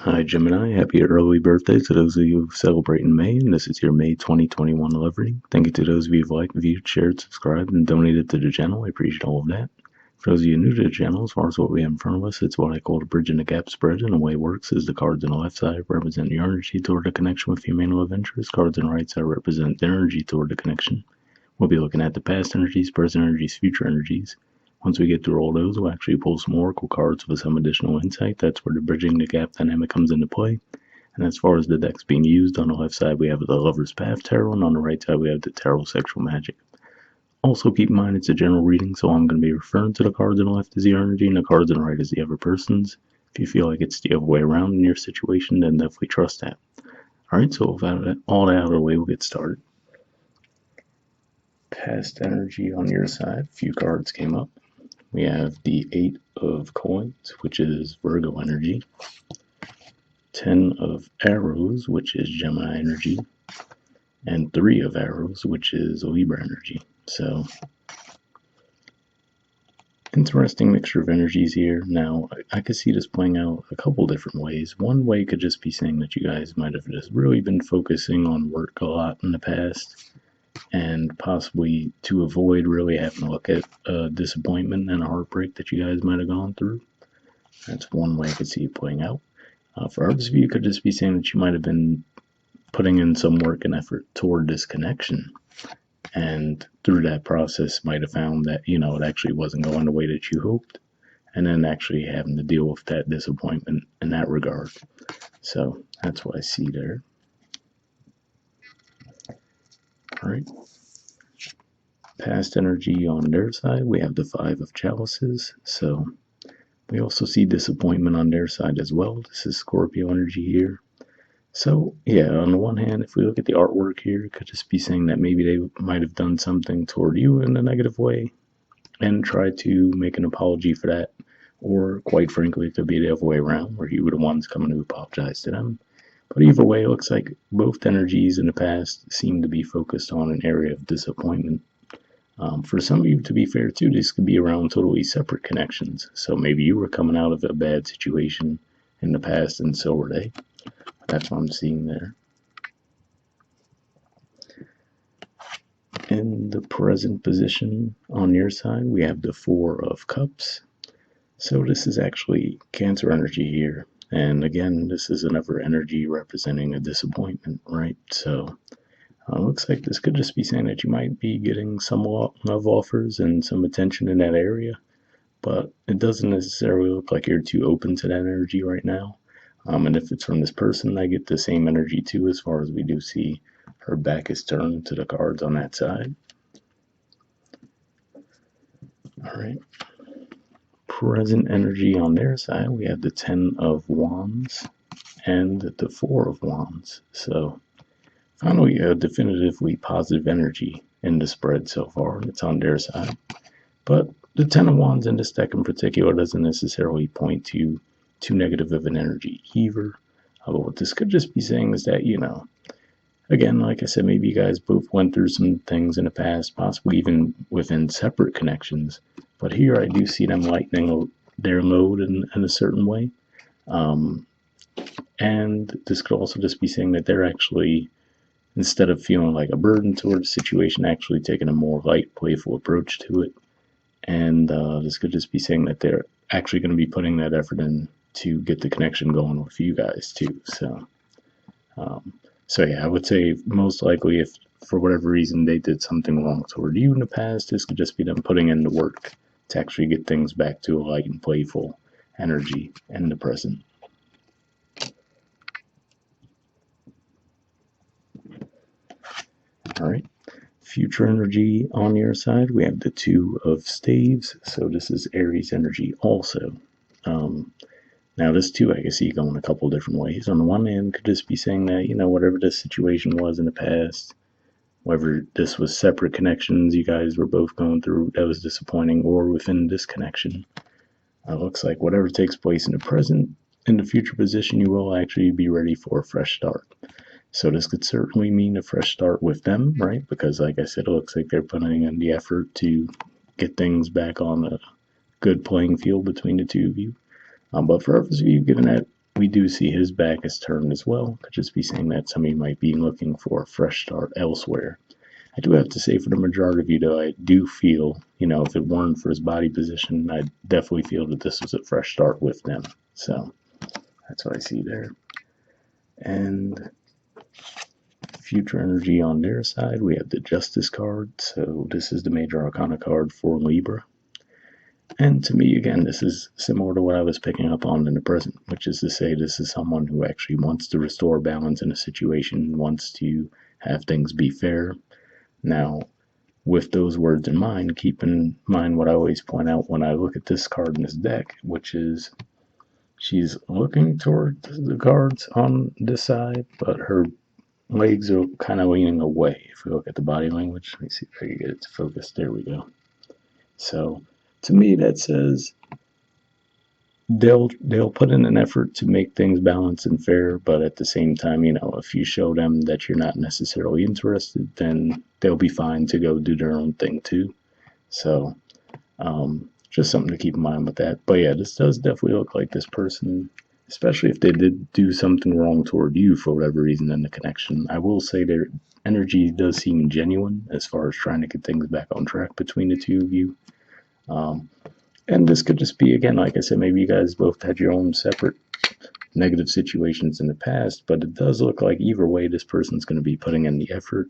Hi Gemini, happy early birthday to those of you who celebrate in May, and this is your May 2021 love reading. Thank you to those of you who've liked, viewed, shared, subscribed, and donated to the channel. I appreciate all of that. For those of you new to the channel, as far as what we have in front of us, it's what I call the bridging the gap spread, and the way it works is the cards on the left side represent your energy toward the connection with your main love interest. Cards on the right side represent their energy toward the connection. We'll be looking at the past energies, present energies, future energies. Once we get through all those, we'll actually pull some oracle cards with some additional insight. That's where the bridging the gap dynamic comes into play. And as far as the decks being used, on the left side we have the Lover's Path Tarot, and on the right side we have the Tarot Sexual Magic. Also keep in mind it's a general reading, so I'm going to be referring to the cards on the left as the energy and the cards on the right as the other person's. If you feel like it's the other way around in your situation, then definitely trust that. Alright, so with all that out of the way, we'll get started. Past energy on your side, a few cards came up. We have the 8 of Coins, which is Virgo energy. 10 of Arrows, which is Gemini energy. And 3 of Arrows, which is Libra energy. So, interesting mixture of energies here. Now, I could see this playing out a couple different ways. One way could just be saying that you guys might have just really been focusing on work a lot in the past, and possibly to avoid really having to look at a disappointment and a heartbreak that you guys might have gone through. That's one way I could see it playing out. For others of you, it could just be saying that you might have been putting in some work and effort toward this connection, and through that process might have found that, it actually wasn't going the way that you hoped, and then actually having to deal with that disappointment in that regard. So that's what I see there. All right. Past energy on their side, we have the 5 of Chalices. So we also see disappointment on their side as well. This is Scorpio energy here. So, yeah, on the one hand, if we look at the artwork here, it could just be saying that maybe they might have done something toward you in a negative way and try to make an apology for that. Or, quite frankly, it could be the other way around, where you were the ones coming to apologize to them. But either way, it looks like both energies in the past seem to be focused on an area of disappointment. For some of you, to be fair, too, this could be around totally separate connections. So maybe you were coming out of a bad situation in the past, and so were they. That's what I'm seeing there. In the present position on your side, we have the 4 of Cups. So this is actually Cancer energy here. And again, this is another energy representing a disappointment, right? So looks like this could just be saying that you might be getting some love offers and some attention in that area, but it doesn't necessarily look like you're too open to that energy right now. And if it's from this person, I get the same energy too, as far as we do see her back is turned to the cards on that side. All right. Present energy on their side, we have the 10 of Wands and the 4 of Wands. So finally, a definitively positive energy in the spread so far, and it's on their side. But the 10 of Wands in this deck in particular doesn't necessarily point to too negative of an energy either. What this could just be saying is that, again, like I said, maybe you guys both went through some things in the past, possibly even within separate connections. But here I do see them lightening their load in a certain way. And this could also just be saying that they're actually, instead of feeling like a burden toward the situation, actually taking a more light, playful approach to it. And this could just be saying that they're actually going to be putting that effort in to get the connection going with you guys too. So yeah, I would say most likely if for whatever reason they did something wrong toward you in the past, this could just be them putting in the work to actually get things back to a light and playful energy in the present. All right. Future energy on your side, we have the 2 of Staves. So this is Aries energy also. Now this too, I can see going a couple different ways. On the one hand, could just be saying that, whatever this situation was in the past, whether this was separate connections you guys were both going through that was disappointing, or within this connection, looks like whatever takes place in the present, in the future position, you will actually be ready for a fresh start. So this could certainly mean a fresh start with them, right? Because like I said, it looks like they're putting in the effort to get things back on a good playing field between the two of you. But for others of you, given that we do see his back is turned as well. Could just be saying that somebody might be looking for a fresh start elsewhere. I do have to say, for the majority of you, though, I do feel, if it weren't for his body position, I definitely feel that this was a fresh start with them. So that's what I see there. And future energy on their side, we have the Justice card. So this is the major arcana card for Libra. And to me, again, this is similar to what I was picking up on in the present, which is to say this is someone who actually wants to restore balance in a situation, wants to have things be fair. Now, with those words in mind, keep in mind what I always point out when I look at this card in this deck, which is she's looking towards the cards on this side, but her legs are kind of leaning away. If we look at the body language, let me see if I can get it to focus. There we go. So to me, that says they'll put in an effort to make things balanced and fair, but at the same time, if you show them that you're not necessarily interested, then they'll be fine to go do their own thing too. So just something to keep in mind with that. But yeah, this does definitely look like this person, especially if they did do something wrong toward you for whatever reason in the connection. I will say their energy does seem genuine as far as trying to get things back on track between the two of you. And this could just be, again, like I said, maybe you guys both had your own separate negative situations in the past, but it does look like either way this person's going to be putting in the effort.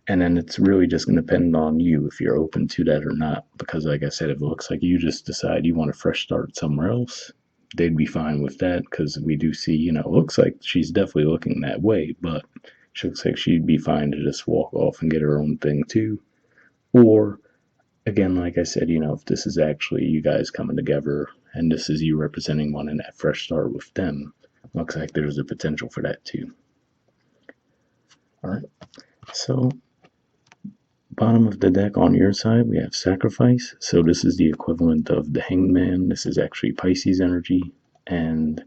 And then it's really just going to depend on you if you're open to that or not. Because, like I said, if it looks like you just decide you want a fresh start somewhere else, they'd be fine with that. Because we do see, it looks like she's definitely looking that way, but she looks like she'd be fine to just walk off and get her own thing too. Or, again, like I said, if this is actually you guys coming together and this is you representing wanting that fresh start with them, looks like there's a potential for that too. All right. So, bottom of the deck on your side, we have Sacrifice. So this is the equivalent of the Hanged Man. This is actually Pisces energy. And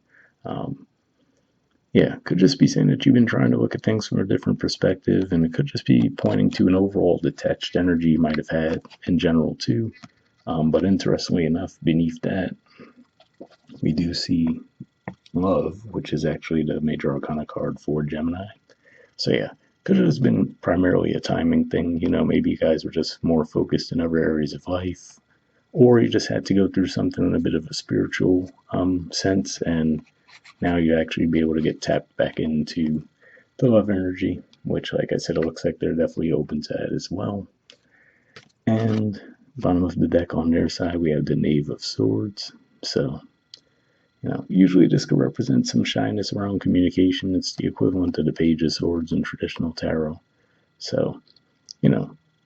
could just be saying that you've been trying to look at things from a different perspective. And it could just be pointing to an overall detached energy you might have had in general too. But interestingly enough, beneath that, we do see Love, which is actually the major arcana card for Gemini. So yeah, could have just been primarily a timing thing. Maybe you guys were just more focused in other areas of life, or you just had to go through something in a bit of a spiritual sense, and now you actually be able to get tapped back into the love energy, which, like I said, it looks like they're definitely open to that as well. And bottom of the deck on their side, we have the Knave of Swords. So, usually this could represent some shyness around communication. It's the equivalent of the Page of Swords in traditional tarot. So,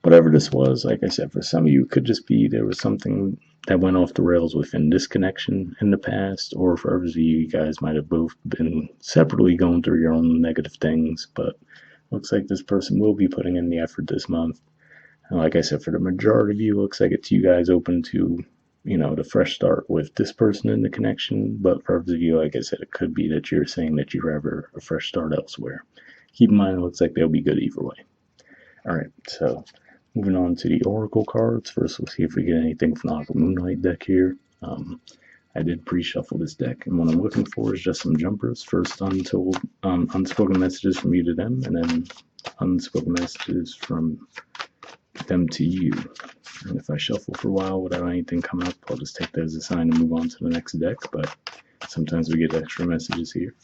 whatever this was, like I said, for some of you, it could just be there was something that went off the rails within this connection in the past, or for others of you, you guys might have both been separately going through your own negative things, but looks like this person will be putting in the effort this month. And like I said, for the majority of you, looks like it's you guys open to, the fresh start with this person in the connection. But for others of you, like I said, it could be that you're saying that you'd rather a fresh start elsewhere. Keep in mind, it looks like they'll be good either way. All right, so moving on to the Oracle cards. First, we'll see if we get anything from the Aqua Moonlight deck here. I did pre-shuffle this deck, and what I'm looking for is just some jumpers. First, untold, unspoken messages from you to them, and then unspoken messages from them to you. And if I shuffle for a while without anything coming up, I'll just take that as a sign and move on to the next deck, but sometimes we get extra messages here.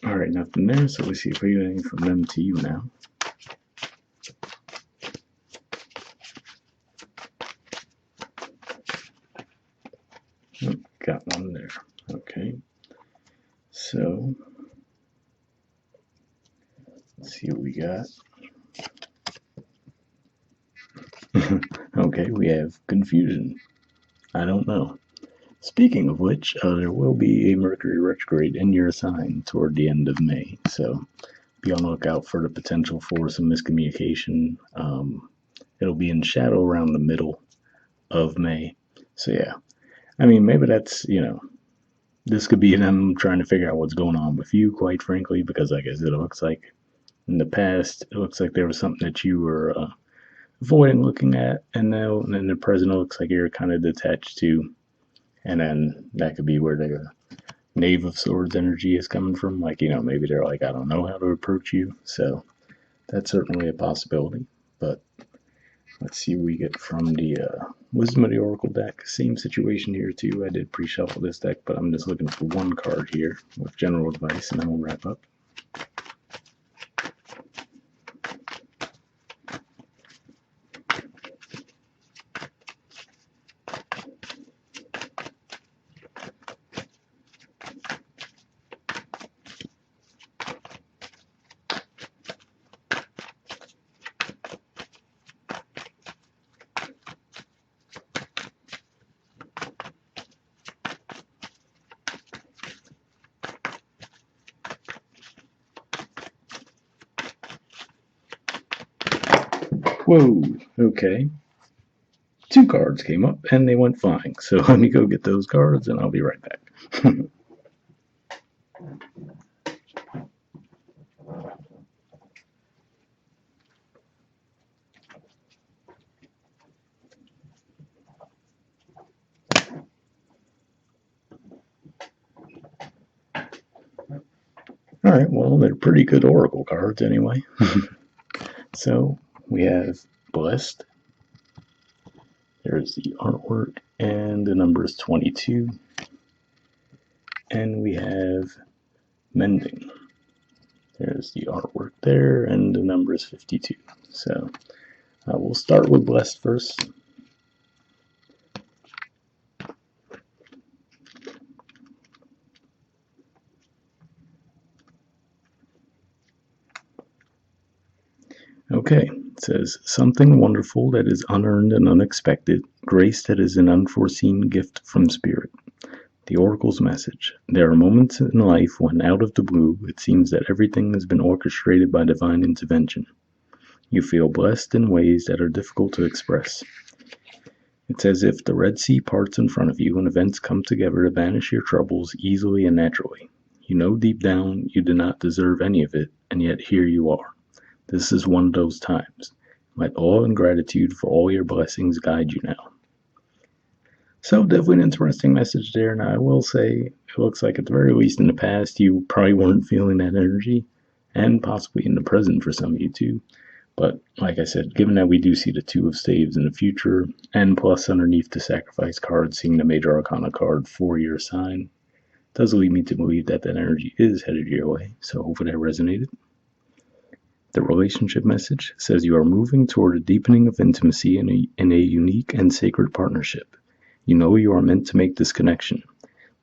All right, nothing there, so let's see if we get anything from them to you now. Oh, got one there. Okay. So, Let's see what we got. Okay, we have confusion. I don't know. Speaking of which, there will be a Mercury retrograde in your sign toward the end of May, so be on the lookout for the potential for some miscommunication. It'll be in shadow around the middle of May. So, yeah, I mean, maybe that's, this could be them trying to figure out what's going on with you, quite frankly, because, like I said, it looks like in the past, it looks like there was something that you were avoiding looking at, and now in the present, it looks like you're kind of detached to. And then that could be where the Knave of Swords energy is coming from. Like, maybe they're like, I don't know how to approach you. So that's certainly a possibility. But let's see what we get from the Wisdom of the Oracle deck. Same situation here, too. I did pre shuffle this deck, but I'm just looking for one card here with general advice, and then we'll wrap up. Whoa, okay. Two cards came up and they went flying. So let me go get those cards and I'll be right back. All right, well, they're pretty good Oracle cards anyway. So we have Blessed. There's the artwork, and the number is 22. And we have Mending. There's the artwork there, and the number is 52. So we'll start with Blessed first. Okay, it says, something wonderful that is unearned and unexpected, grace that is an unforeseen gift from Spirit. The Oracle's message. There are moments in life when, out of the blue, it seems that everything has been orchestrated by divine intervention. You feel blessed in ways that are difficult to express. It's as if the Red Sea parts in front of you and events come together to banish your troubles easily and naturally. You know deep down you do not deserve any of it, and yet here you are. This is one of those times. Let awe and gratitude for all your blessings guide you now. So definitely an interesting message there. Now I will say, it looks like at the very least in the past you probably weren't feeling that energy, and possibly in the present for some of you too. But like I said, given that we do see the Two of Staves in the future, and plus underneath the Sacrifice card, seeing the Major Arcana card for your sign, does lead me to believe that that energy is headed your way. So hopefully that resonated. The relationship message says you are moving toward a deepening of intimacy in a unique and sacred partnership. You know you are meant to make this connection.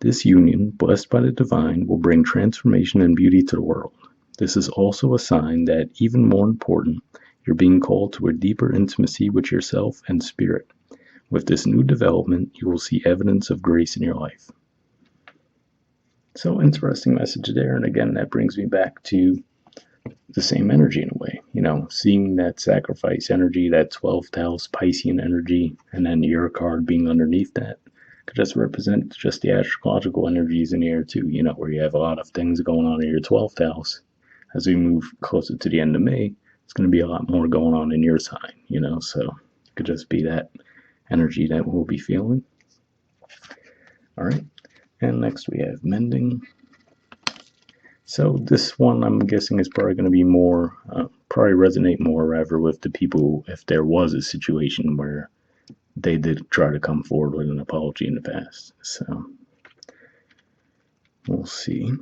This union, blessed by the divine, will bring transformation and beauty to the world. This is also a sign that, even more important, you're being called to a deeper intimacy with yourself and spirit. With this new development, you will see evidence of grace in your life. So, interesting message there. And again, that brings me back to the same energy in a way. Seeing that sacrifice energy, that 12th house Piscean energy, and then your card being underneath that could just represent just the astrological energies in here too, where you have a lot of things going on in your 12th house. As we move closer to the end of May, it's going to be a lot more going on in your sign, so it could just be that energy that we'll be feeling. All right, and next we have Mending. So this one, I'm guessing, is probably going to be more, probably resonate more rather with the people if there was a situation where they did try to come forward with an apology in the past. So we'll see.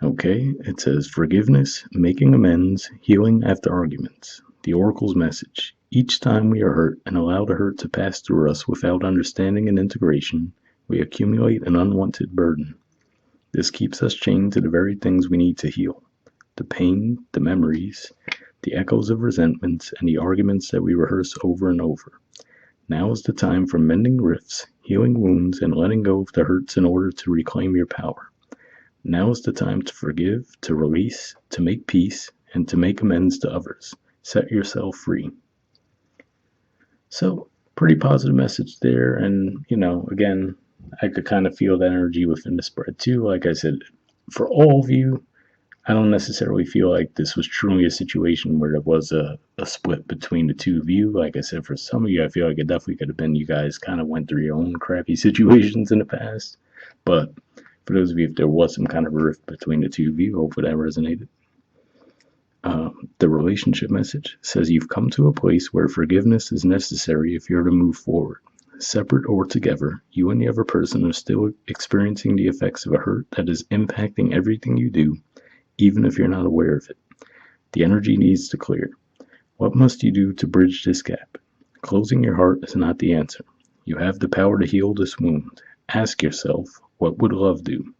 Okay, it says forgiveness, making amends, healing after arguments. The Oracle's message. Each time we are hurt and allow the hurt to pass through us without understanding and integration, we accumulate an unwanted burden. This keeps us chained to the very things we need to heal: the pain, the memories, the echoes of resentments, and the arguments that we rehearse over and over. Now is the time for mending rifts, healing wounds, and letting go of the hurts in order to reclaim your power. Now is the time to forgive, to release, to make peace, and to make amends to others. Set yourself free. So, pretty positive message there. And, again, I could kind of feel that energy within the spread too. Like I said, for all of you, I don't necessarily feel like this was truly a situation where there was a split between the two of you. Like I said, for some of you, I feel like it definitely could have been you guys kind of went through your own crappy situations in the past. But for those of you, if there was some kind of rift between the two of you, hopefully that resonated. The relationship message says you've come to a place where forgiveness is necessary if you're to move forward. Separate or together, you and the other person are still experiencing the effects of a hurt that is impacting everything you do, even if you're not aware of it. The energy needs to clear. What must you do to bridge this gap? Closing your heart is not the answer. You have the power to heal this wound. Ask yourself, what would love do?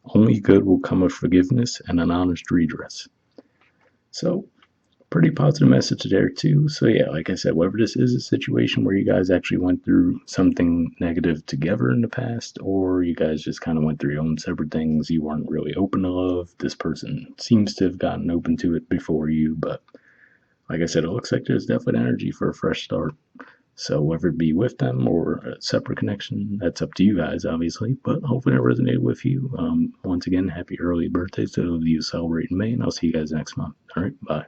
Only good will come of forgiveness and an honest redress. So, pretty positive message there too. So yeah, like I said, whether this is a situation where you guys actually went through something negative together in the past, or you guys just kind of went through your own separate things, you weren't really open to love. This person seems to have gotten open to it before you, but like I said, it looks like there's definitely energy for a fresh start. So whether it be with them or a separate connection, that's up to you guys, obviously. But hopefully it resonated with you. Once again, happy early birthday to those of you celebrating May, and I'll see you guys next month. All right, bye.